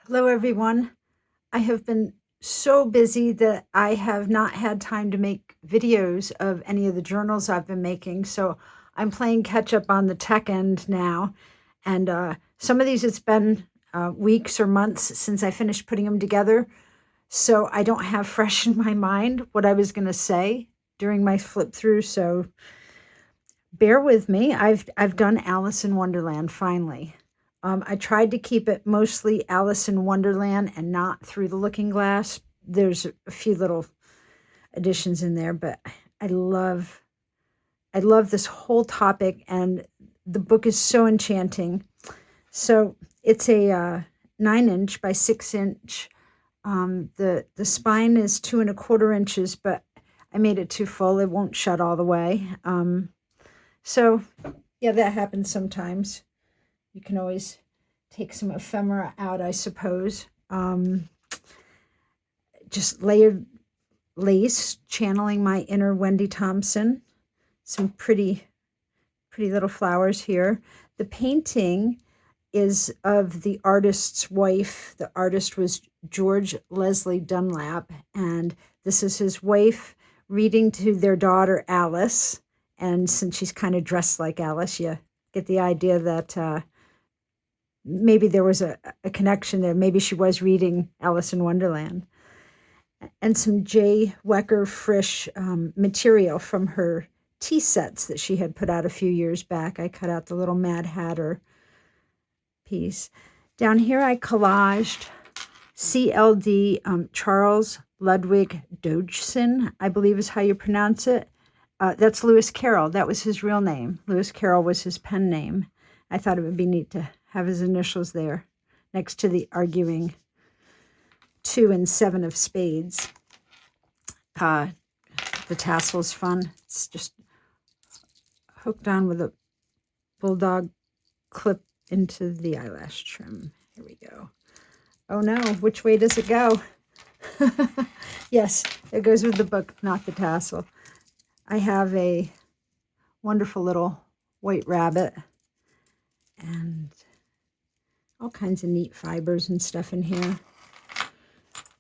Hello, everyone. I have been so busy that I have not had time to make videos of any of the journals I've been making. So I'm playing catch up on the tech end now. And some of these, it's been weeks or months since I finished putting them together. So I don't have fresh in my mind what I was going to say during my flip through. So bear with me. I've done Alice in Wonderland finally. I tried to keep it mostly Alice in Wonderland and not Through the Looking Glass. There's a few little additions in there, but I love this whole topic, and the book is so enchanting. So it's a 9-inch by 6-inch. The spine is 2¼ inches, but I made it too full. It won't shut all the way. So yeah, that happens sometimes. You can always take some ephemera out, I suppose. Just layered lace, channeling my inner Wendy Thompson. Some pretty little flowers here. The painting is of the artist's wife. The artist was George Leslie Dunlap, and this is his wife reading to their daughter Alice. And since she's kind of dressed like Alice, you get the idea that maybe there was a connection there. Maybe she was reading Alice in Wonderland. And some J. Wecker Frisch material from her tea sets that she had put out a few years back. I cut out the little Mad Hatter piece. Down here I collaged CLD Charles Ludwig Dodgson, I believe is how you pronounce it. That's Lewis Carroll. That was his real name. Lewis Carroll was his pen name. I thought it would be neat to have his initials there next to the arguing 2 and 7 of spades. The tassel's fun. It's just hooked on with a bulldog clip into the eyelash trim. Here we go. Oh no, which way does it go? Yes, it goes with the book, not the tassel. I have a wonderful little white rabbit and all kinds of neat fibers and stuff in here.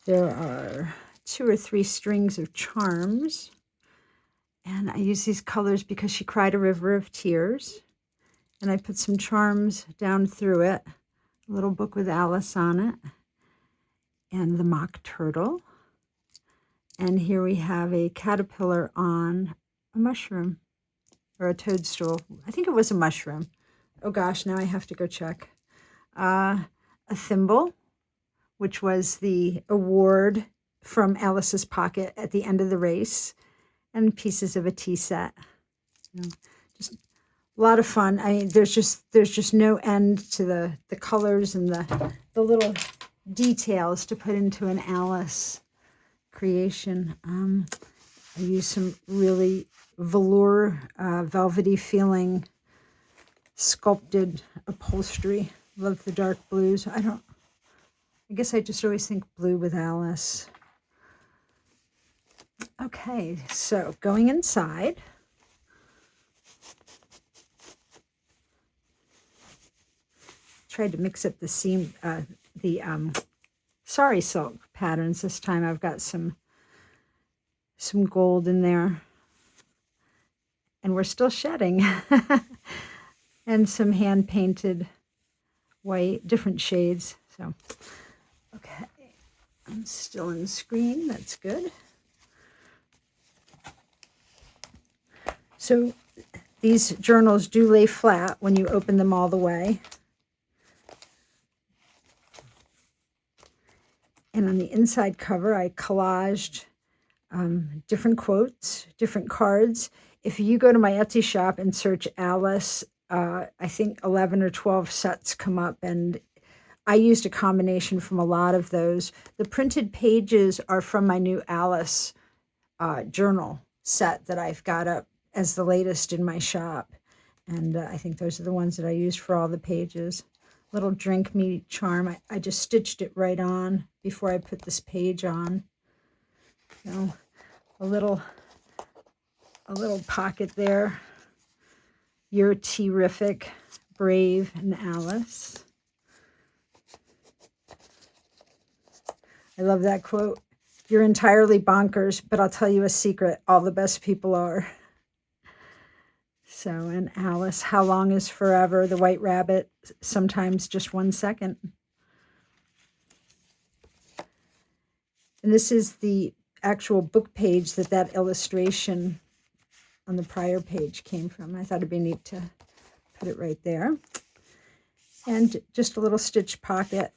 There are 2 or 3 strings of charms, and I use these colors because she cried a river of tears, and I put some charms down through it. A little book with Alice on it, and the mock turtle. And here we have a caterpillar on a mushroom, or a toadstool. I think it was a mushroom. Oh gosh, now I have to go check. A thimble, which was the award from Alice's pocket at the end of the race, and pieces of a tea set. Just a lot of fun. I mean, there's just no end to the colors and the little details to put into an Alice creation. I use some really velour, velvety feeling sculpted upholstery. Love the dark blues. I guess I just always think blue with Alice. Okay, so going inside. Tried to mix up the seam, sari silk patterns this time. I've got some gold in there, and we're still shedding. And some hand painted white, different shades. So okay, I'm still in the screen. That's good. So these journals do lay flat when you open them all the way. And on the inside cover, I collaged different quotes, different cards. If you go to my Etsy shop and search Alice, I think 11 or 12 sets come up, and I used a combination from a lot of those. The printed pages are from my new Alice journal set that I've got up as the latest in my shop. And I think those are the ones that I used for all the pages. Little drink me charm. I just stitched it right on before I put this page on. So a little pocket there. You're terrific, brave, and Alice. I love that quote. You're entirely bonkers, but I'll tell you a secret. All the best people are. So, and Alice, how long is forever? The White Rabbit, sometimes just 1 second. And this is the actual book page that illustration on the prior page came from. I thought it'd be neat to put it right there. And just a little stitch pocket.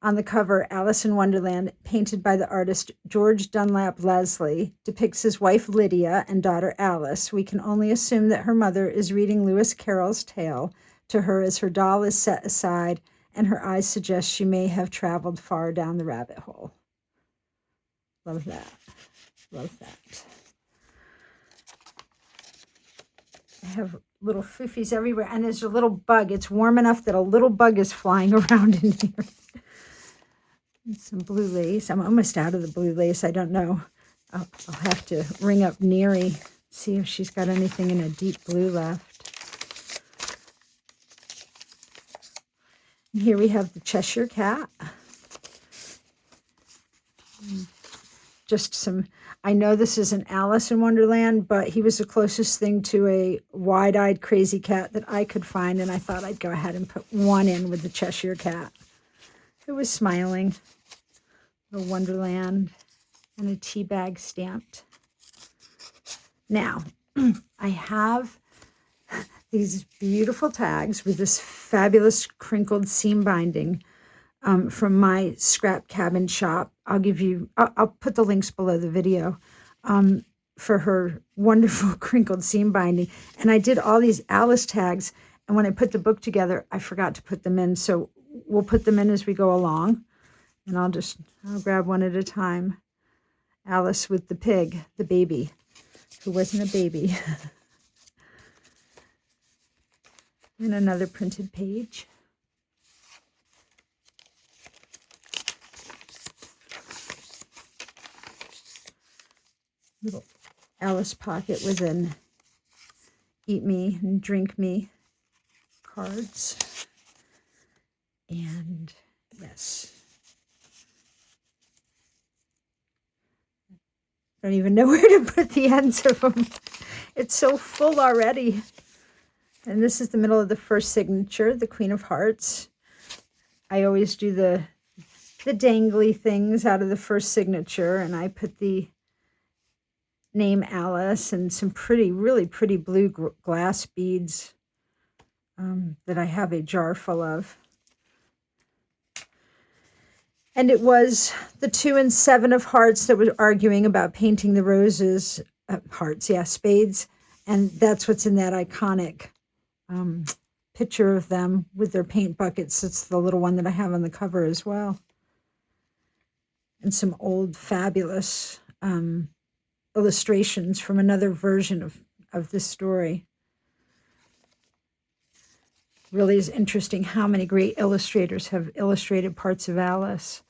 On the cover, Alice in Wonderland, painted by the artist George Dunlap Leslie, depicts his wife Lydia and daughter Alice. We can only assume that her mother is reading Lewis Carroll's tale to her as her doll is set aside and her eyes suggest she may have traveled far down the rabbit hole. Love that. Love that. I have little foofies everywhere, and there's a little bug. It's warm enough that a little bug is flying around in here. And some blue lace. I'm almost out of the blue lace. I don't know. I'll have to ring up Neary, see if she's got anything in a deep blue left. And here we have the Cheshire Cat. Just some, I know this isn't Alice in Wonderland, but he was the closest thing to a wide-eyed crazy cat that I could find, and I thought I'd go ahead and put one in with the Cheshire Cat, who was smiling. A Wonderland and a tea bag stamped. Now, I have these beautiful tags with this fabulous crinkled seam binding from my scrap cabin shop. I'll put the links below the video for her wonderful crinkled seam binding. And I did all these Alice tags, and when I put the book together, I forgot to put them in. So we'll put them in as we go along. And I'll grab one at a time. Alice with the pig, the baby, who wasn't a baby. And another printed page. Little Alice pocket with an eat me and drink me cards. And yes. I don't even know where to put the ends of them. It's so full already. And this is the middle of the first signature, the Queen of Hearts. I always do the dangly things out of the first signature, and I put the name Alice and some really pretty blue glass beads that I have a jar full of. And it was the 2 and 7 of hearts that were arguing about painting the roses, hearts, yeah, spades. And that's what's in that iconic picture of them with their paint buckets. It's the little one that I have on the cover as well. And some old fabulous illustrations from another version of this story. Really is interesting how many great illustrators have illustrated parts of Alice.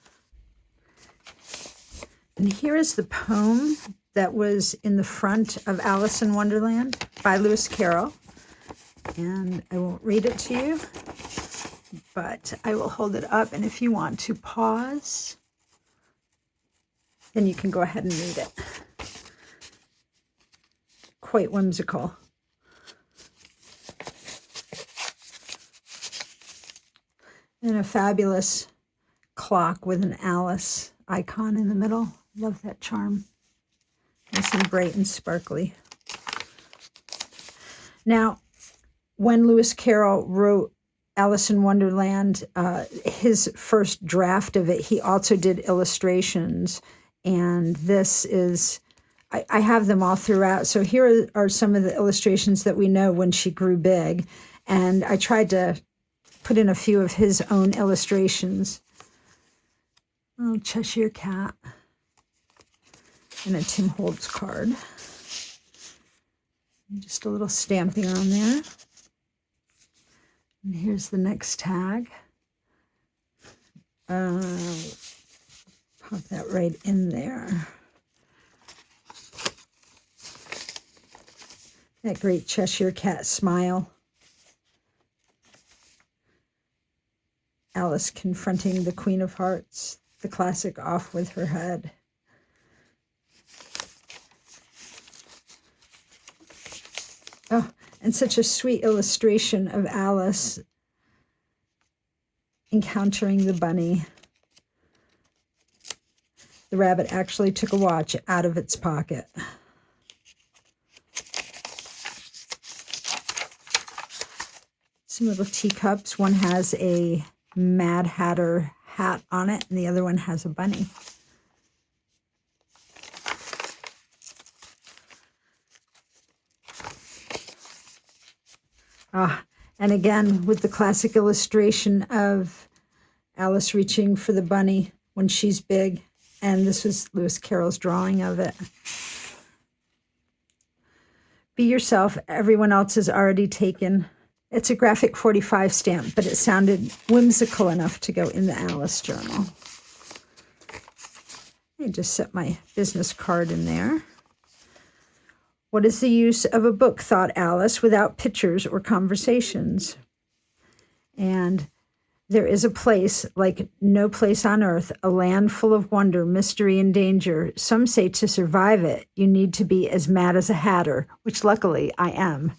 And here is the poem that was in the front of Alice in Wonderland by Lewis Carroll. And I won't read it to you, but I will hold it up. And if you want to pause, then you can go ahead and read it. Quite whimsical. And a fabulous clock with an Alice icon in the middle. Love that charm. Nice and bright and sparkly. Now, when Lewis Carroll wrote Alice in Wonderland, his first draft of it, he also did illustrations. And this is, I have them all throughout. So here are some of the illustrations that we know when she grew big. And I tried to put in a few of his own illustrations. Oh, Cheshire Cat. And a Tim Holtz card. And just a little stamping on there. And here's the next tag. Pop that right in there. That great Cheshire Cat smile. Alice confronting the Queen of Hearts, the classic off with her head. Oh, and such a sweet illustration of Alice encountering the bunny. The rabbit actually took a watch out of its pocket. Some little teacups. One has a Mad Hatter hat on it, and the other one has a bunny. And again, with the classic illustration of Alice reaching for the bunny when she's big. And this was Lewis Carroll's drawing of it. Be yourself. Everyone else is already taken. It's a graphic 45 stamp, but it sounded whimsical enough to go in the Alice journal. I just set my business card in there. What is the use of a book, thought Alice, without pictures or conversations? And there is a place like no place on earth, a land full of wonder, mystery, and danger. Some say to survive it, you need to be as mad as a hatter, which luckily I am.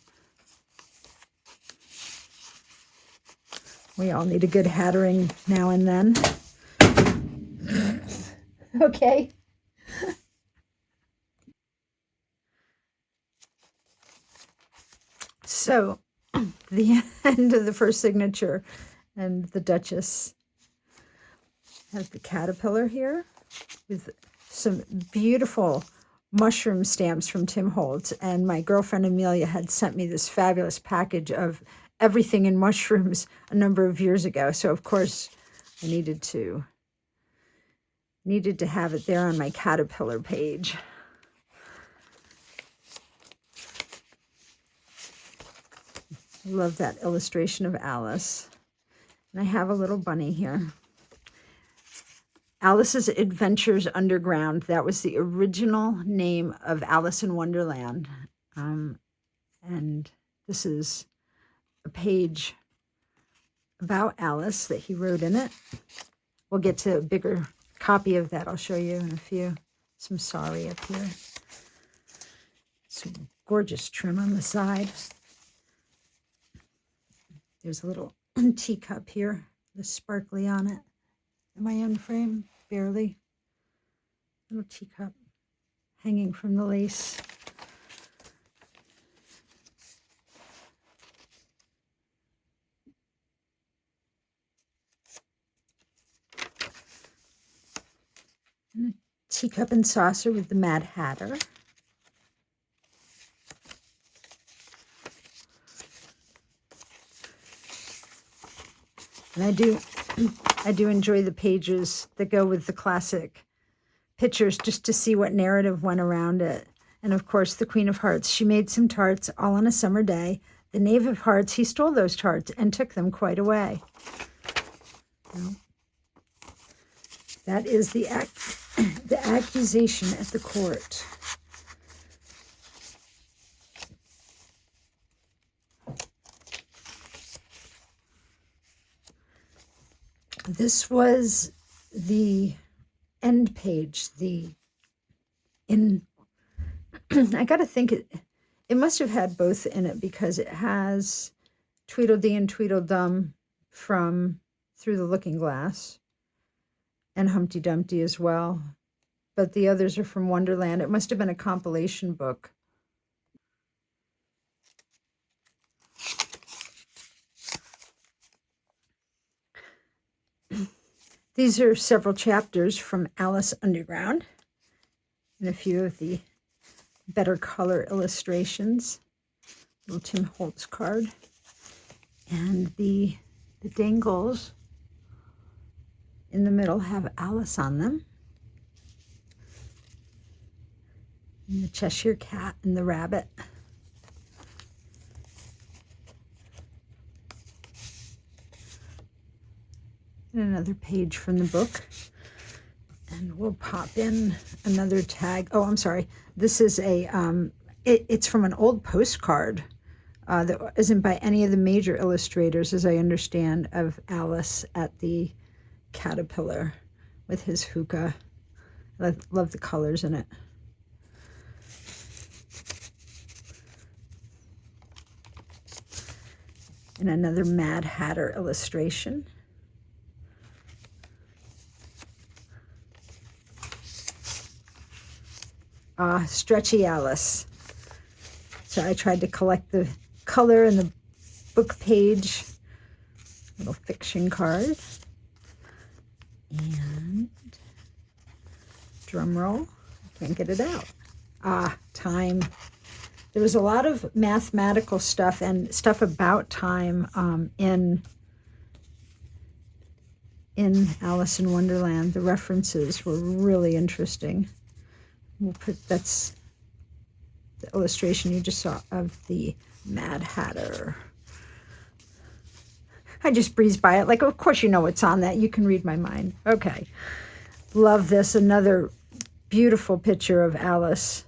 We all need a good hattering now and then. Okay. So, the end of the first signature, and the Duchess has the caterpillar here with some beautiful mushroom stamps from Tim Holtz. And my girlfriend Amelia had sent me this fabulous package of everything in mushrooms a number of years ago. So, of course, I needed to have it there on my caterpillar page. I love that illustration of Alice. And I have a little bunny here. Alice's Adventures Underground. That was the original name of Alice in Wonderland. And this is a page about Alice that he wrote in it. We'll get to a bigger copy of that. I'll show you in a few. Some sorry up here. Some gorgeous trim on the side. There's a little teacup here, the sparkly on it. Am I on frame? Barely. Little teacup hanging from the lace. And a teacup and saucer with the Mad Hatter. And I do enjoy the pages that go with the classic pictures just to see what narrative went around it. And of course, the Queen of Hearts, she made some tarts all on a summer day. The Knave of Hearts, he stole those tarts and took them quite away. Well, that is the accusation at the court. This was the end page, I got to think it must have had both in it, because it has Tweedledee and Tweedledum from Through the Looking Glass and Humpty Dumpty as well. But the others are from Wonderland. It must have been a compilation book. These are several chapters from Alice Underground and a few of the better color illustrations. Little Tim Holtz card. And the dangles in the middle have Alice on them. And the Cheshire Cat and the rabbit. And another page from the book. And we'll pop in another tag. Oh, I'm sorry. This is a, it's from an old postcard that isn't by any of the major illustrators, as I understand, of Alice at the Caterpillar. with his hookah. I love the colors in it. And another Mad Hatter illustration. Stretchy Alice. So I tried to collect the color and the book page. Little fiction card. And drum roll. I can't get it out. Time. There was a lot of mathematical stuff and stuff about time in Alice in Wonderland. The references were really interesting. We'll put, that's the illustration you just saw of the Mad Hatter. I just breezed by it. Like, of course you know what's on that. You can read my mind. Okay. Love this. Another beautiful picture of Alice.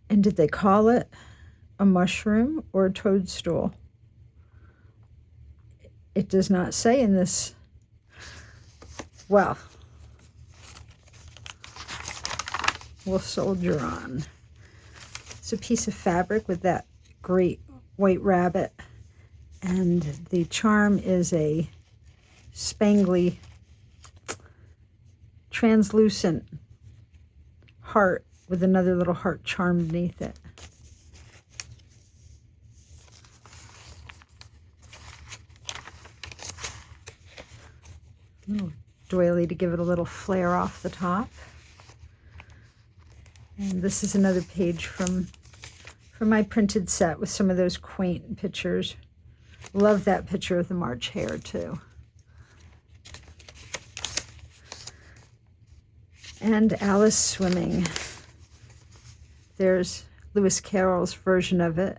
And did they call it a mushroom or a toadstool? It does not say in this. Well, we'll soldier on. It's a piece of fabric with that great white rabbit, and the charm is a spangly, translucent heart with another little heart charm beneath it. A little doily to give it a little flare off the top. And this is another page from my printed set with some of those quaint pictures. Love that picture of the March hare too. And Alice swimming. There's Lewis Carroll's version of it.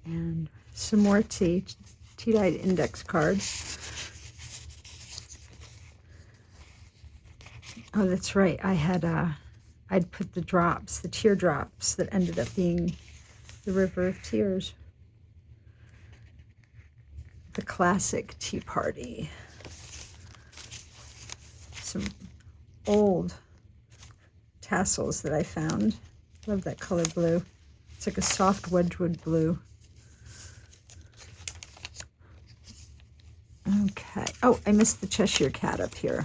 And some more tea-dyed index cards. Oh, that's right. I'd put the drops, the teardrops that ended up being the River of Tears. The classic tea party. Some old tassels that I found. Love that color blue. It's like a soft Wedgwood blue. Okay. Oh, I missed the Cheshire Cat up here.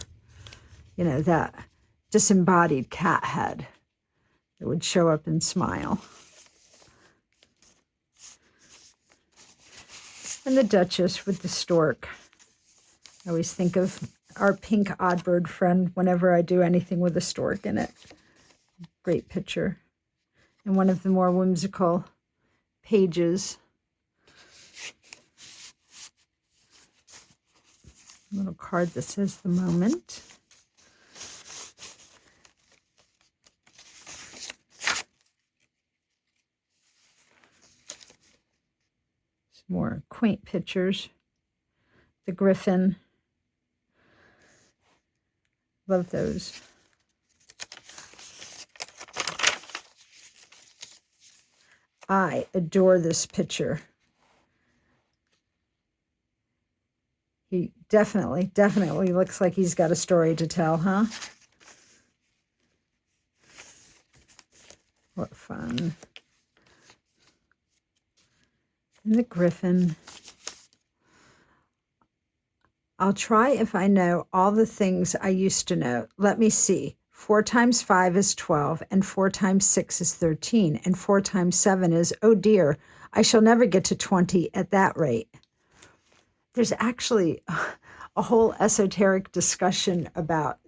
You know, that disembodied cat head that would show up and smile. And the Duchess with the stork. I always think of our pink oddbird friend whenever I do anything with a stork in it. Great picture. And one of the more whimsical pages. A little card that says the moment. More quaint pictures. The griffin. Love those. I adore this picture. He definitely looks like he's got a story to tell, huh? What fun. And the griffin. I'll try if I know all the things I used to know. Let me see. 4 times 5 is 12, and 4 times 6 is 13, and 4 times 7 is, oh dear, I shall never get to 20 at that rate. There's actually a whole esoteric discussion about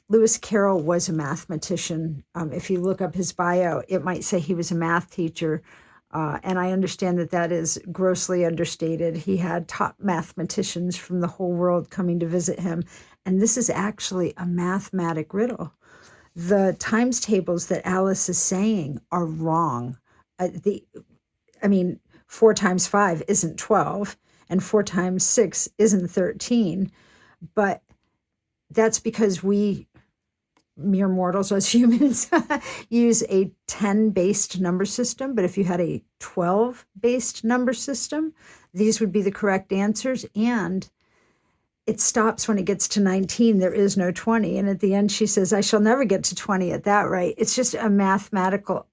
Lewis Carroll was a mathematician. If you look up his bio, it might say he was a math teacher. And I understand that that is grossly understated. He had top mathematicians from the whole world coming to visit him. And this is actually a mathematic riddle. The times tables that Alice is saying are wrong. 4 times 5 isn't 12, and 4 times 6 isn't 13. But that's because we mere mortals as humans use a 10-based number system, but if you had a 12-based number system, these would be the correct answers. And it stops when it gets to 19. There is no 20. And at the end, she says, I shall never get to 20 at that rate. It's just a mathematical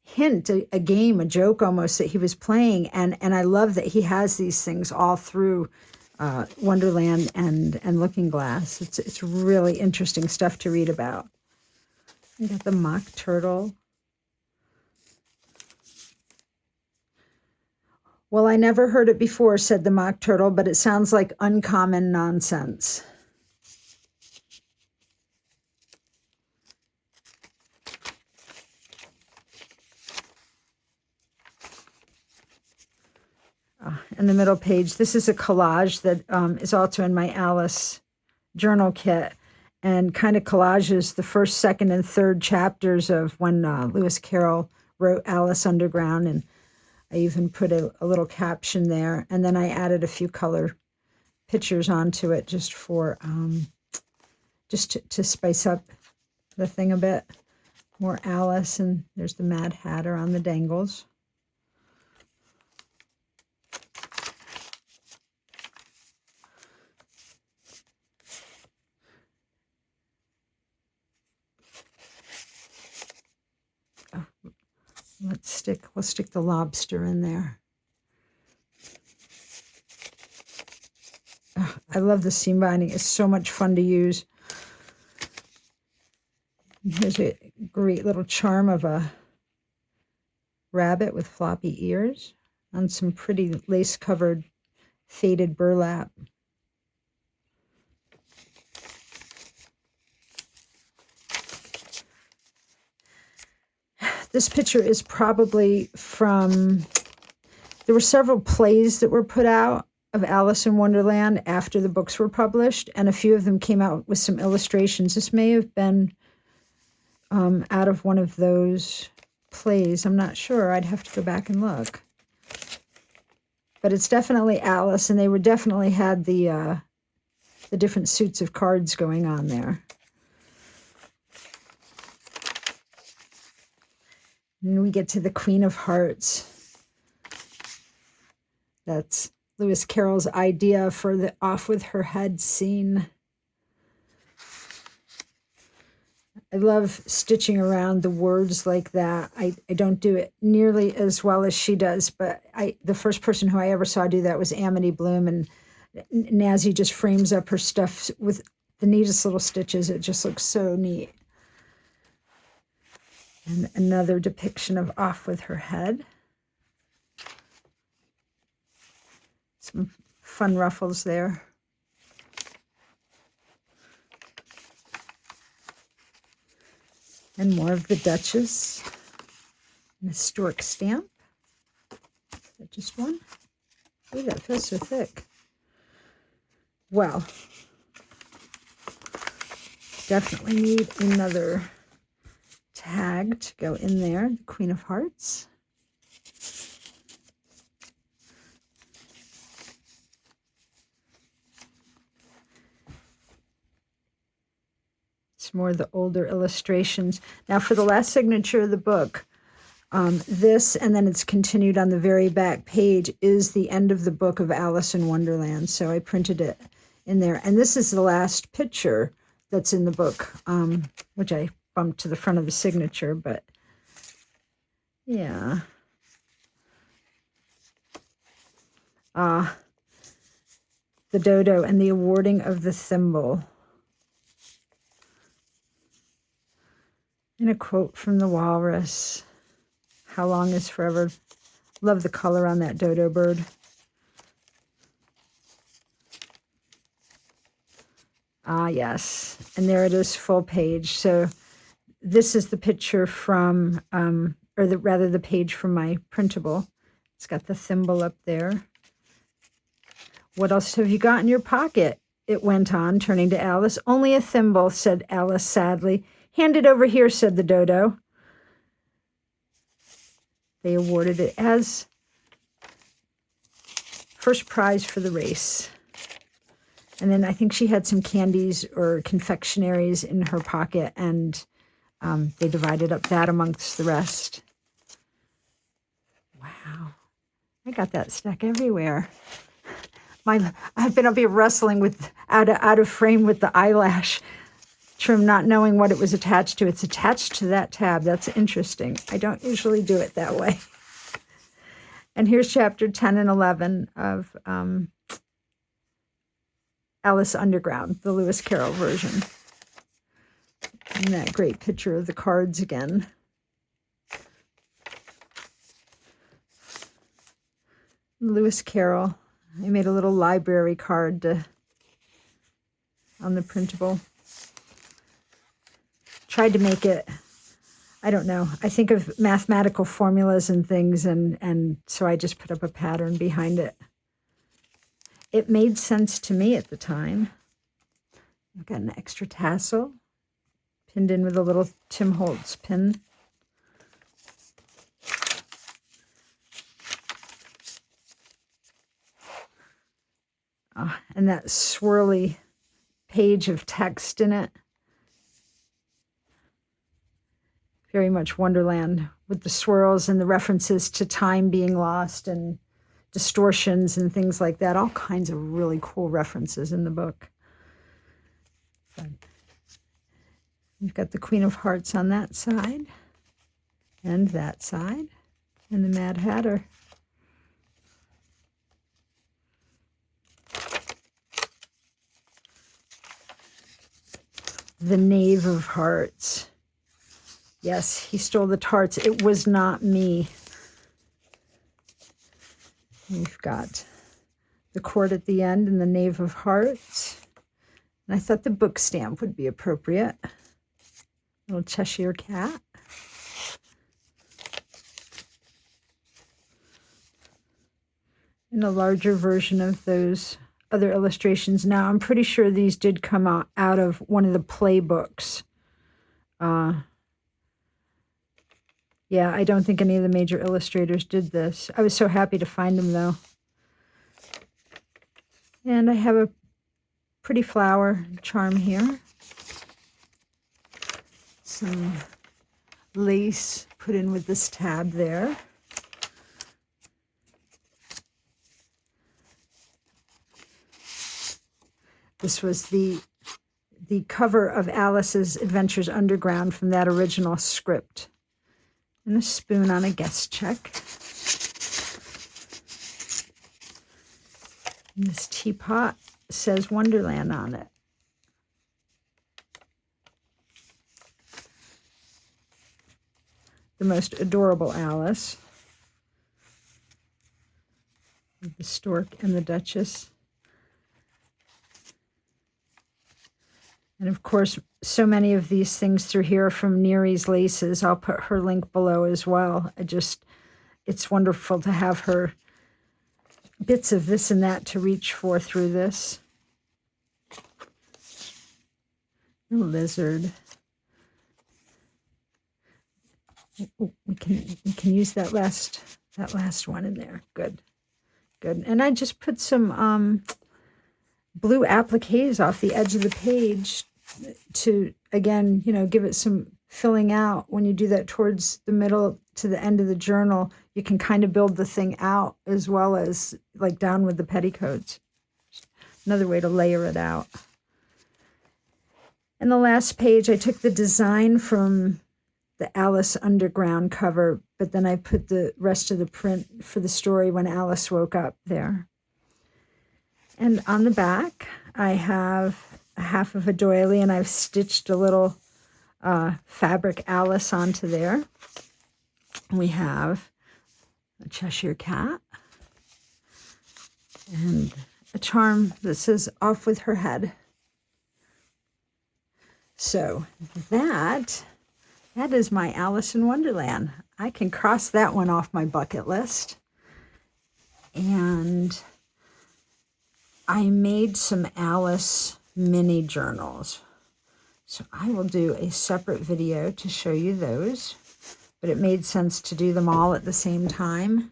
hint, a game, a joke almost that he was playing. And I love that he has these things all through Wonderland and Looking Glass. It's really interesting stuff to read about. You got the mock turtle. Well, I never heard it before, said the mock turtle, but it sounds like uncommon nonsense. In the middle page, this is a collage that is also in my Alice journal kit, and kind of collages the first, second, and third chapters of when Lewis Carroll wrote Alice Underground, and I even put a little caption there, and then I added a few color pictures onto it just for just to spice up the thing a bit. More Alice, and there's the Mad Hatter on the dangles. We'll stick the lobster in there. Oh, I love the seam binding. It's so much fun to use. And here's a great little charm of a rabbit with floppy ears on some pretty lace-covered faded burlap. This picture is probably from, there were several plays that were put out of Alice in Wonderland after the books were published, and a few of them came out with some illustrations. This may have been out of one of those plays. I'm not sure. I'd have to go back and look. But it's definitely Alice, and they were definitely had the different suits of cards going on there. And we get to the Queen of Hearts. That's Lewis Carroll's idea for the off with her head scene. I love stitching around the words like that. I don't do it nearly as well as she does, but the first person who I ever saw do that was Amity Bloom, and Nazi just frames up her stuff with the neatest little stitches. It just looks so neat. And another depiction of off with her head. Some fun ruffles there. And more of the Duchess. An historic stamp. Is that just one? Oh, that feels so thick. Well, definitely need another tag to go in there. The Queen of Hearts. It's more of the older illustrations. Now for the last signature of the book, this, and then it's continued on the very back page, is the end of the book of Alice in Wonderland. So I printed it in there. And this is the last picture that's in the book, which I bumped to the front of the signature, but yeah. The dodo and the awarding of the thimble. And a quote from the walrus. How long is forever? Love the color on that dodo bird. Ah, yes. And there it is, full page. So this is the picture from, rather the page from my printable. It's got the thimble up there. What else have you got in your pocket? It went on, turning to Alice. Only a thimble, said Alice sadly. Hand it over here, said the dodo. They awarded it as first prize for the race. And then I think she had some candies or confectionaries in her pocket, and they divided up that amongst the rest. Wow. I got that stuck everywhere. I've been up here wrestling with out of frame with the eyelash trim, not knowing what it was attached to. It's attached to that tab. That's interesting. I don't usually do it that way. And here's chapter 10 and 11 of Alice Underground, the Lewis Carroll version. And that great picture of the cards again. Lewis Carroll. I made a little library card on the printable. Tried to make it, I don't know, I think of mathematical formulas and things, and so I just put up a pattern behind it. It made sense to me at the time. I've got an extra tassel pinned in with a little Tim Holtz pin. And that swirly page of text in it. Very much Wonderland, with the swirls and the references to time being lost and distortions and things like that. All kinds of really cool references in the book. We've got the Queen of Hearts on that side and that side, and the Mad Hatter. The Knave of Hearts. Yes, he stole the tarts. It was not me. We've got the court at the end and the Knave of Hearts. And I thought the book stamp would be appropriate. Little Cheshire Cat. And a larger version of those other illustrations. Now, I'm pretty sure these did come out of one of the playbooks. Yeah, I don't think any of the major illustrators did this. I was so happy to find them, though. And I have a pretty flower charm here. Some lace put in with this tab there. This was the cover of Alice's Adventures Underground from that original script. And a spoon on a guest check. And this teapot says Wonderland on it. The most adorable Alice. With the stork and the Duchess. And of course, so many of these things through here are from Neary's Laces. I'll put her link below as well. It's wonderful to have her bits of this and that to reach for through this. A lizard. Ooh, we can use that last one in there. Good. And I just put some blue appliques off the edge of the page to, again, give it some filling out. When you do that towards the middle to the end of the journal, you can kind of build the thing out as well as like down with the petticoats. Another way to layer it out. And the last page, I took the design from the Alice Underground cover, but then I put the rest of the print for the story When Alice Woke Up there. And on the back, I have a half of a doily, and I've stitched a little fabric Alice onto there. We have a Cheshire Cat and a charm that says "Off with her head." So that is my Alice in Wonderland. I can cross that one off my bucket list. And I made some Alice mini journals. So I will do a separate video to show you those. But it made sense to do them all at the same time.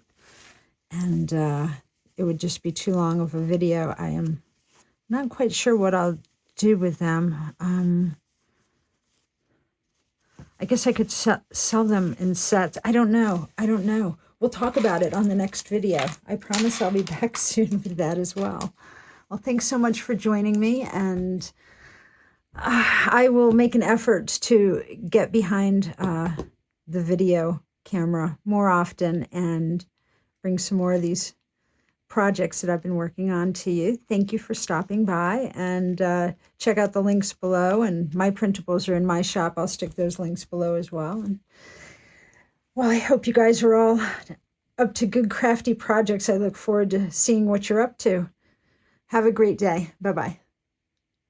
And it would just be too long of a video. I am not quite sure what I'll do with them. I guess I could sell them in sets. I don't know. I don't know. We'll talk about it on the next video. I promise I'll be back soon with that as well. Well, thanks so much for joining me, and I will make an effort to get behind the video camera more often and bring some more of these projects that I've been working on to you. Thank you for stopping by, and check out the links below, and my printables are in my shop. I'll stick those links below as well. And well, I hope you guys are all up to good crafty projects. I look forward to seeing what you're up to. Have a great day. Bye-bye.